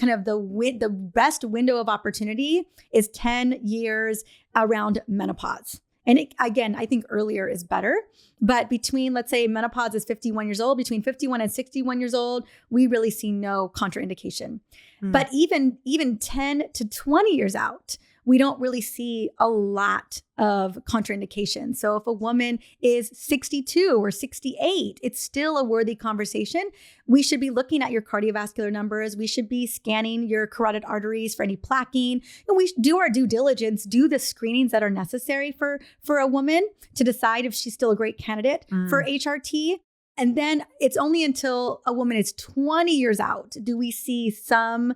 best window of opportunity is 10 years around menopause. And again, I think earlier is better. But between, let's say menopause is 51 years old, between 51 and 61 years old, we really see no contraindication. But even 10 to 20 years out, we don't really see a lot of contraindications. So if a woman is 62 or 68, it's still a worthy conversation. We should be looking at your cardiovascular numbers. We should be scanning your carotid arteries for any plaquing. And we should do our due diligence, do the screenings that are necessary for a woman to decide if she's still a great candidate for HRT. And then it's only until a woman is 20 years out do we see some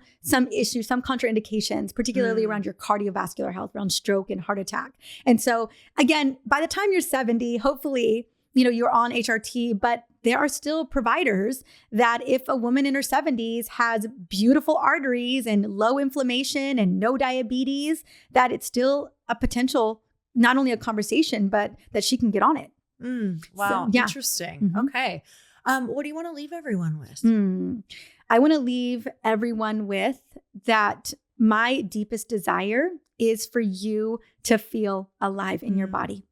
issues, some contraindications, particularly around your cardiovascular health, around stroke and heart attack. And so again, by the time you're 70, hopefully, you're on HRT, but there are still providers that if a woman in her 70s has beautiful arteries and low inflammation and no diabetes, that it's still a potential, not only a conversation, but that she can get on it. Wow. So, interesting. Okay. What do you want to leave everyone with? I want to leave everyone with that my deepest desire is for you to feel alive in your body,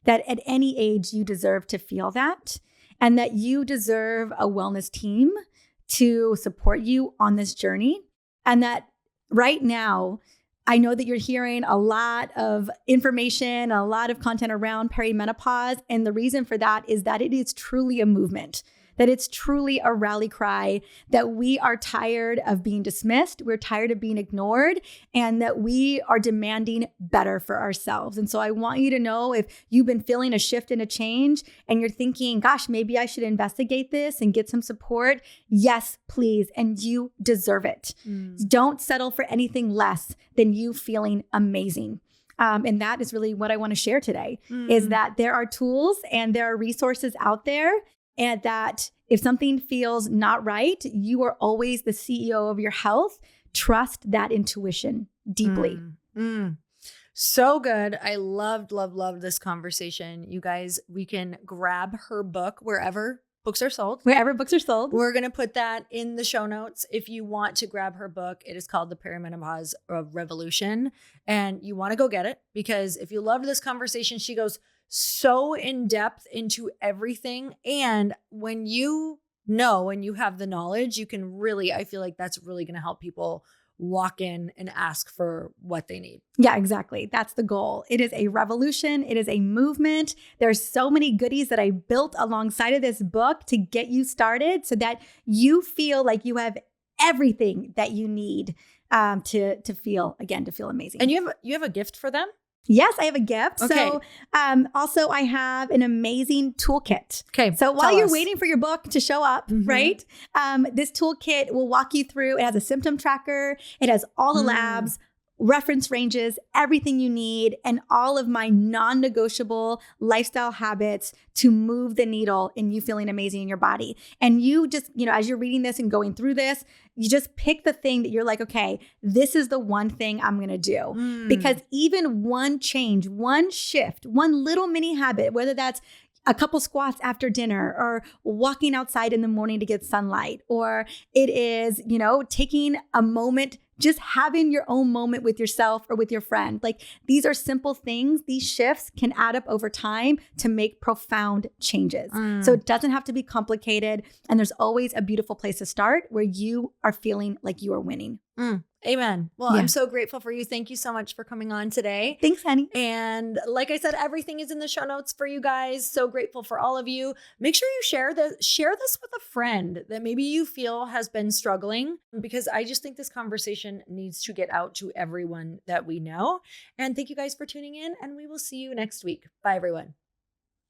that at any age you deserve to feel that, and that you deserve a wellness team to support you on this journey. And that right now, I know that you're hearing a lot of information, a lot of content around perimenopause. And the reason for that is that it is truly a movement, that it's truly a rally cry, that we are tired of being dismissed, we're tired of being ignored, and that we are demanding better for ourselves. And so I want you to know, if you've been feeling a shift and a change and you're thinking, gosh, maybe I should investigate this and get some support. Yes, please. And you deserve it. Don't settle for anything less than you feeling amazing. And that is really what I want to share today, is that there are tools and there are resources out there. And that if something feels not right, you are always the CEO of your health. Trust that intuition deeply. So good. I loved this conversation. You guys, we can grab her book wherever books are sold. Wherever books are sold. We're going to put that in the show notes. If you want to grab her book, it is called The Perimenopause Revolution. And you want to go get it, because if you loved this conversation, she goes so in depth into everything. And when you know and you have the knowledge, you can really, I feel like that's really going to help people walk in and ask for what they need. Yeah, exactly. That's the goal. It is a revolution. It is a movement. There's so many goodies that I built alongside of this book to get you started so that you feel like you have everything that you need to feel amazing. And you have a gift for them? Yes, I have a gift. Okay. So also I have an amazing toolkit. Okay. So while you're us. waiting for your book to show up, right? This toolkit will walk you through. It has a symptom tracker. It has all the labs, reference ranges, everything you need, and all of my non-negotiable lifestyle habits to move the needle in you feeling amazing in your body. And you just, as you're reading this and going through this, you just pick the thing that you're like, okay, this is the one thing I'm going to do. Because even one change, one shift, one little mini habit, whether that's a couple squats after dinner or walking outside in the morning to get sunlight, or it is, taking a moment, just having your own moment with yourself or with your friend. Like, these are simple things. These shifts can add up over time to make profound changes. So it doesn't have to be complicated. And there's always a beautiful place to start where you are feeling like you are winning. Amen. Well, I'm so grateful for you. Thank you so much for coming on today. Thanks, honey. And like I said, everything is in the show notes for you guys. So grateful for all of you. Make sure you share this with a friend that maybe you feel has been struggling, because I just think this conversation needs to get out to everyone that we know. And thank you guys for tuning in, and we will see you next week. Bye, everyone.